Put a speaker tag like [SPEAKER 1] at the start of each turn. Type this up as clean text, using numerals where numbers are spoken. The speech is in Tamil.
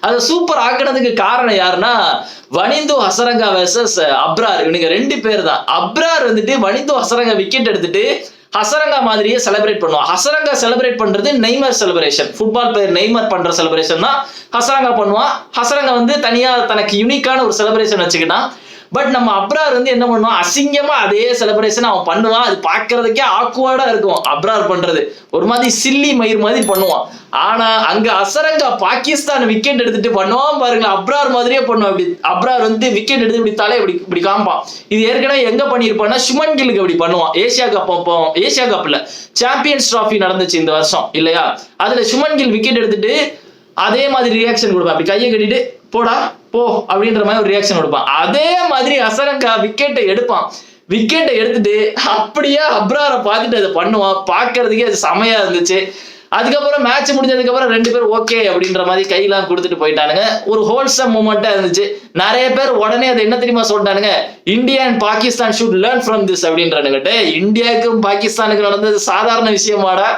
[SPEAKER 1] அதை சூப்பர் ஆக்கினதுக்கு காரணம் யாருன்னா வனிந்து ஹசரங்கா வெர்சஸ் அப்ரார். இவனுங்க 2 பேர் தான். அப்ரார் வந்துட்டு வனிந்து ஹசரங்கா விக்கெட் எடுத்துட்டு ஹசரங்கா மாதிரியே செலிப்ரேட் பண்ணுவான். ஹசரங்கா செலிப்ரேட் பண்றது Neymar celebration. Football player Neymar பண்ற செலிப்ரேஷன் தான் ஹசரங்கா பண்ணுவான். ஹசரங்கா வந்து தனியா தனக்கு யூனிக்கான ஒரு செலிப்ரேஷன் வச்சுக்கிட்டான். பட் நம்ம அப்ரார் வந்து என்ன பண்ணுவான், அசிங்கமா அதே செலிப்ரேஷன் அவன் பண்ணுவான். அது பாக்குறதுக்கே ஆக்வர்டா இருக்கும். அப்ரார் பண்றது ஒரு மாதிரி சில்லி மயிர் மாதிரி பண்ணுவான். ஆனா அங்க ஹசரங்கா பாகிஸ்தான் விக்கெட் எடுத்துட்டு பண்ணுவான் பாருங்க, அப்ரார் மாதிரியே பண்ணுவான். இப்படி அப்ரார் வந்து விக்கெட் எடுத்து இப்படி தலை இப்படி காம்பான். இது ஏற்கனவே எங்க பண்ணிருப்பான்னா சுமன் கில்லுக்கு அப்படி பண்ணுவான். ஏசியா கப்ல சாம்பியன்ஸ் டிராஃபி நடந்துச்சு இந்த வருஷம் இல்லையா, அதுல சுமன் கில் விக்கெட் எடுத்துட்டு அதே மாதிரி ரியாக்ஷன் கொடுப்பான். அப்படி கையை கட்டிட்டு போடா போ அப்படின்ற மாதிரி ஒரு ரியாக்ஷன் கொடுப்பான். அதே மாதிரி ஹசரங்கா விக்கெட்டை எடுப்பான். விக்கெட்டை எடுத்துட்டு அப்படியே அப்ராரை பார்த்துட்டு அதை பண்ணுவான். பார்க்கறதுக்கே அது செமையா இருந்துச்சு. அதுக்கப்புறம் மேட்ச் முடிஞ்சதுக்கு அப்புறம் 2 பேரும் ஓகே அப்படின்ற மாதிரி கையெல்லாம் கொடுத்துட்டு போயிட்டானுங்க. ஒரு ஹோல்சம் மூமெண்டா இருந்துச்சு. நிறைய பேர் உடனே அதை என்ன தெரியுமா சொல்லிட்டானுங்க, India and Pakistan should learn from this அப்படின்றானுங்க. இந்தியாவுக்கும் பாகிஸ்தானுக்கு நடந்தது சாதாரண விஷயமாடா,